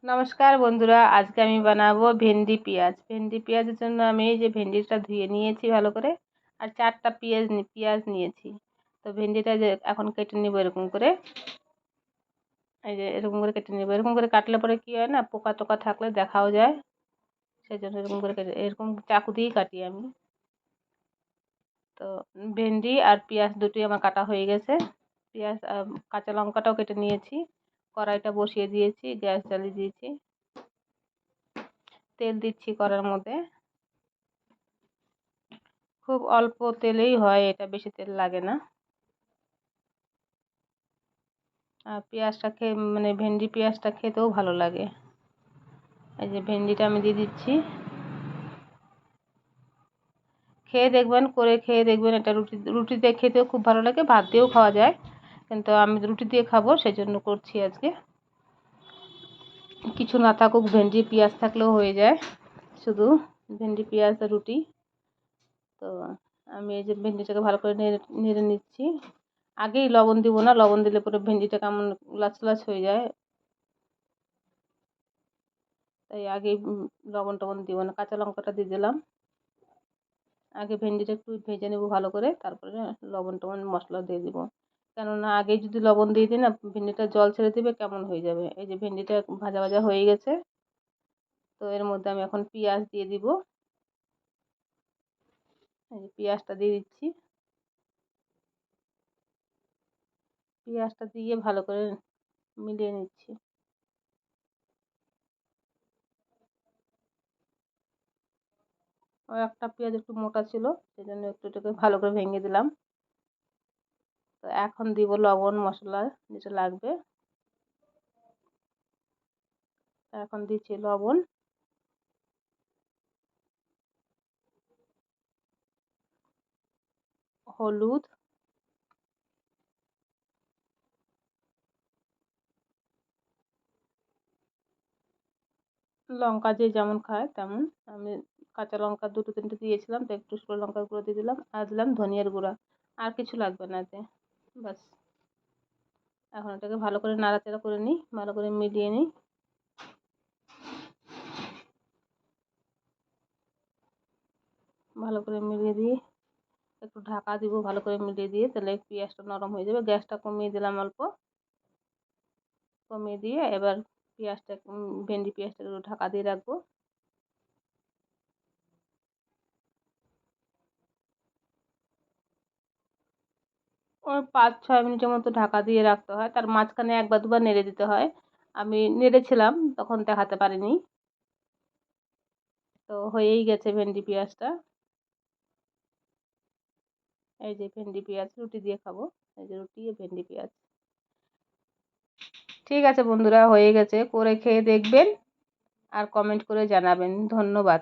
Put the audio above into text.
নমস্কার বন্ধুরা, আজকে আমি বানাবো ভেন্ডি পেঁয়াজের জন্য আমি এই যে ভেন্ডিটা ধুয়ে নিয়েছি ভালো করে, আর 4টা পেঁয়াজ নিয়েছি। তো ভেন্ডিটা যে এখন কেটে নিব এরকম করে, এই যে এরকম করে কেটে নিব। এরকম করে কাটলে পরে কি হয় না, পোকা টোকা থাকলে দেখাও যায়, সেই জন্য এরকম করে কেটে, এরকম চাকু দিয়েই কাটি আমি। তো ভেন্ডি আর পেঁয়াজ দুটোই আমার কাটা হয়ে গেছে। পেঁয়াজ কাঁচা লঙ্কাটাও কেটে নিয়েছি। কড়াইটা বসিয়ে দিয়েছি, গ্যাস জ্বালিয়ে দিয়েছি, তেল দিচ্ছি কড়াইয়ের মধ্যে। খুব অল্প তেলেই হয় এটা, বেশি তেল লাগে না। আর পেঁয়াজটা খেয়ে মানে ভেন্ডি পেঁয়াজটা খেতেও ভালো লাগে। এই যে ভেন্ডিটা আমি দিয়ে দিচ্ছি। খেয়ে দেখবেন, করে খেয়ে দেখবেন, এটা রুটি দিয়ে খেতেও খুব ভালো লাগে, ভাত দিয়েও খাওয়া যায়, কিন্তু আমি রুটি দিয়ে খাবো সেই জন্য করছি আজকে। কিছু না থাকুক, ভেন্ডি পেঁয়াজ থাকলেও হয়ে যায়, শুধু ভেন্ডি পেঁয়াজ আর রুটি। তো আমি এই যে ভেন্ডিটাকে ভালো করে নেড়ে নিচ্ছি। আগেই লবণ দিব না, লবণ দিলে পরে ভেন্ডিটা কেমন লাচ হয়ে যায়, তাই আগে লবণ টবণ দিব না। কাঁচা লঙ্কাটা দিয়ে দিলাম। আগে ভেন্ডিটা একটু ভেজে নেব ভালো করে, তারপরে লবণ টবণ মশলা দিয়ে দিব। কেননা আগে যদি লবণ দিয়ে দিই না, ভেন্ডিটা জল ছেড়ে দেবে, কেমন হয়ে যাবে। এই যে ভেন্ডিটা ভাজা ভাজা হয়ে গেছে। তো এর মধ্যে আমি এখন পেঁয়াজ দিয়ে দিব। এই যে পেঁয়াজটা দিয়ে দিচ্ছি। পেঁয়াজটা দিয়ে ভালো করে মিলিয়ে নিচ্ছি। আর একটা পেঁয়াজ একটু মোটা ছিল, সেই জন্য একটু একটু ভালো করে ভেঙে দিলাম। তো এখন দিব লবণ মশলা যেটা লাগবে। এখন দিচ্ছি লবণ, হলুদ, লঙ্কা যে যেমন খায় তেমন। আমি কাঁচা লঙ্কা দুটো তিনটে দিয়েছিলাম, তো একটু শুকনো লঙ্কার গুঁড়ো দিয়ে দিলাম, আর দিলাম ধনিয়ার গুঁড়া। আর কিছু লাগবে না এতে, ব্যাস। এখন এটাকে ভালো করে নাড়াচাড়া করে নিই, ভালো করে মিলিয়ে নিই। ভালো করে মিলিয়ে দিয়ে একটু ঢাকা দিব, ভালো করে মিলিয়ে দিয়ে, তাহলে পেঁয়াজটা নরম হয়ে যাবে। গ্যাসটা কমিয়ে দিলাম অল্প, কমিয়ে দিয়ে এবার পেঁয়াজটা ভেন্ডি পেঁয়াজটা একটু ঢাকা দিয়ে রাখবো। ওই 5-6 মিনিটের মতো ঢাকা দিয়ে রাখতে হয়, তার মাঝখানে একবার দুবার নেড়ে দিতে হয়। আমি নেড়েছিলাম, তখন দেখাতে পারিনি। তো হয়েই গেছে ভেন্ডি পেঁয়াজটা। এই যে ভেন্ডি পেঁয়াজ রুটি দিয়ে খাবো। এই যে রুটি ভেন্ডি পেঁয়াজ। ঠিক আছে বন্ধুরা, হয়ে গেছে, করে খেয়ে দেখবেন আর কমেন্ট করে জানাবেন। ধন্যবাদ।